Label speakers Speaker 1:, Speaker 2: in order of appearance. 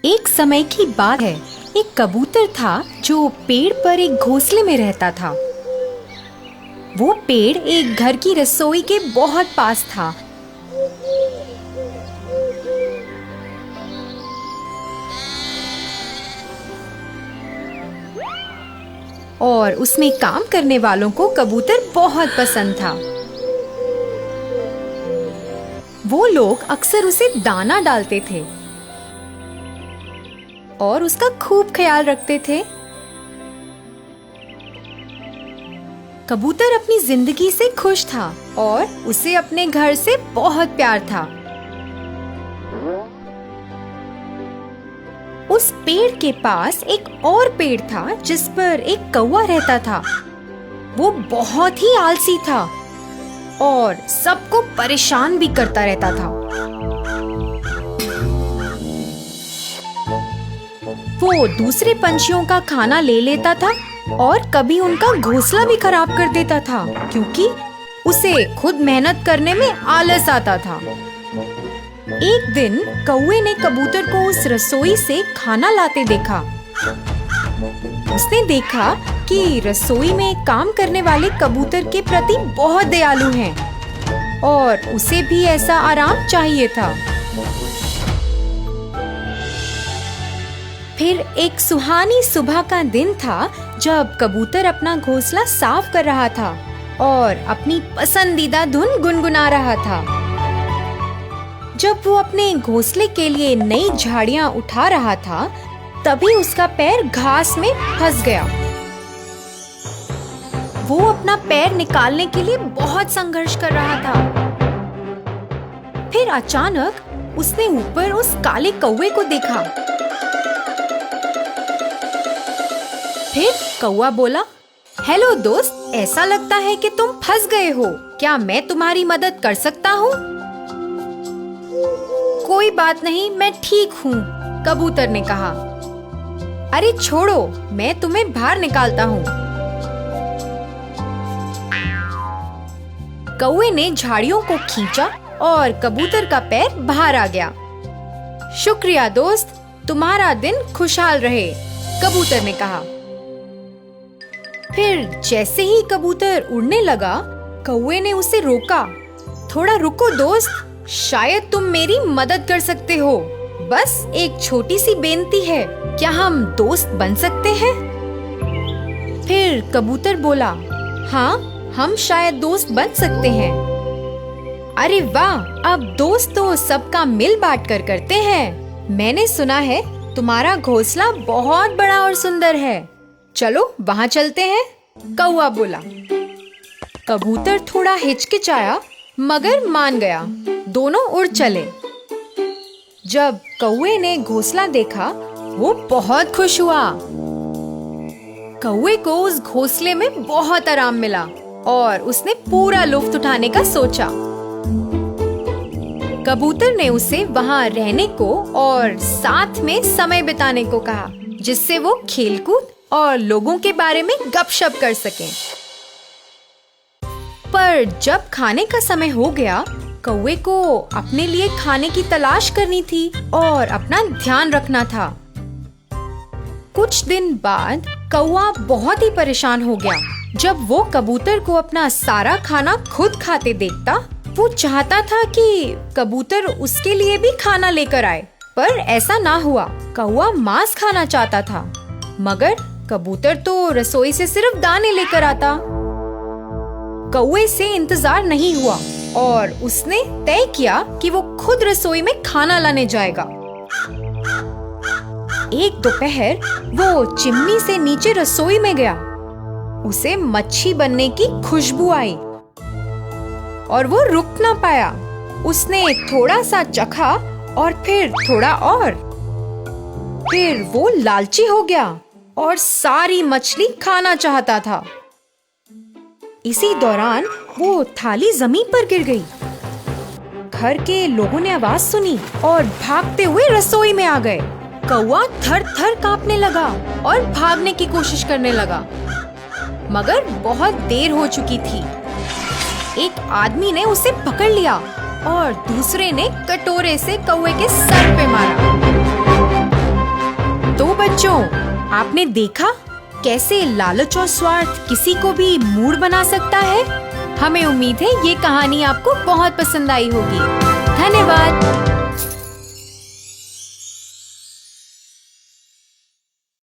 Speaker 1: एक समय की बात है। एक कबूतर था जो पेड़ पर एक घोंसले में रहता था। वो पेड़ एक घर की रसोई के बहुत पास था। और उसमें काम करने वालों को कबूतर बहुत पसंद था। वो लोग अक्सर उसे दाना डालते थे और उसका खूब ख्याल रखते थे। कबूतर अपनी जिंदगी से खुश था और उसे अपने घर से बहुत प्यार था। उस पेड़ के पास एक और पेड़ था जिस पर एक कौवा रहता था। वो बहुत ही आलसी था और सबको परेशान भी करता रहता था। वो दूसरे पंछियों का खाना ले लेता था और कभी उनका घोंसला भी खराब कर देता था क्योंकि उसे खुद मेहनत करने में आलस आता था। एक दिन कौवे ने कबूतर को उस रसोई से खाना लाते देखा। उसने देखा कि रसोई में काम करने वाले कबूतर के प्रति बहुत दयालु हैं और उसे भी ऐसा आराम चाहिए था। फिर एक सुहानी सुबह का दिन था जब कबूतर अपना घोंसला साफ कर रहा था और अपनी पसंदीदा धुन गुनगुना रहा था। जब वो अपने घोंसले के लिए नई झाड़ियां उठा रहा था तभी उसका पैर घास में फंस गया। वो अपना पैर निकालने के लिए बहुत संघर्ष कर रहा था। फिर अचानक उसने ऊपर उस काले कौवे को देखा। फिर कौवा बोला, हेलो दोस्त, ऐसा लगता है कि तुम फंस गए हो। क्या मैं तुम्हारी मदद कर सकता हूँ? कोई बात नहीं, मैं ठीक हूँ, कबूतर ने कहा। अरे छोड़ो, मैं तुम्हें बाहर निकालता हूँ। कौवे ने झाड़ियों को खींचा और कबूतर का पैर बाहर आ गया। शुक्रिया दोस्त, तुम्हारा दिन खुशहाल रहे, कबूतर ने कहा। फिर जैसे ही कबूतर उड़ने लगा, कौवे ने उसे रोका। थोड़ा रुको दोस्त, शायद तुम मेरी मदद कर सकते हो। बस एक छोटी सी बेनती है, क्या हम दोस्त बन सकते हैं? फिर कबूतर बोला, हाँ, हम शायद दोस्त बन सकते हैं। अरे वाह, अब दोस्त तो सबका मिल बांट कर करते हैं। मैंने सुना है तुम्हारा घोंसला बहुत बड़ा और सुंदर है। चलो वहाँ चलते हैं, कौवा बोला। कबूतर थोड़ा हिचकिचाया मगर मान गया। दोनों उड़ चले। जब कौवे ने घोंसला देखा वो बहुत खुश हुआ। कौवे को उस घोंसले में बहुत आराम मिला और उसने पूरा लुत्फ उठाने का सोचा। कबूतर ने उसे वहाँ रहने को और साथ में समय बिताने को कहा जिससे वो खेलकूद और लोगों के बारे में गपशप कर सकें। पर जब खाने का समय हो गया, कौवे को अपने लिए खाने की तलाश करनी थी और अपना ध्यान रखना था। कुछ दिन बाद कौवा बहुत ही परेशान हो गया। जब वो कबूतर को अपना सारा खाना खुद खाते देखता, वो चाहता था कि कबूतर उसके लिए भी खाना लेकर आए, पर ऐसा ना हुआ। कौवा मांस खाना चाहता था मगर कबूतर तो रसोई से सिर्फ दाने लेकर आता। कौवे से इंतजार नहीं हुआ और उसने तय किया कि वो खुद रसोई में खाना लाने जाएगा। एक दोपहर वो चिमनी से नीचे रसोई में गया। उसे मच्छी बनने की खुशबू आई और वो रुक ना पाया। उसने थोड़ा सा चखा और फिर थोड़ा और। फिर वो लालची हो गया और सारी मछली खाना चाहता था। इसी दौरान वो थाली जमीन पर गिर गई। घर के लोगों ने आवाज सुनी और भागते हुए रसोई में आ गए। कौवा थर-थर कांपने लगा और भागने की कोशिश करने लगा मगर बहुत देर हो चुकी थी। एक आदमी ने उसे पकड़ लिया और दूसरे ने कटोरे से कौवे के सर पे मारा। आपने देखा कैसे लालच और स्वार्थ किसी को भी मूढ़ बना सकता है। हमें उम्मीद है ये कहानी आपको बहुत पसंद आई होगी। धन्यवाद।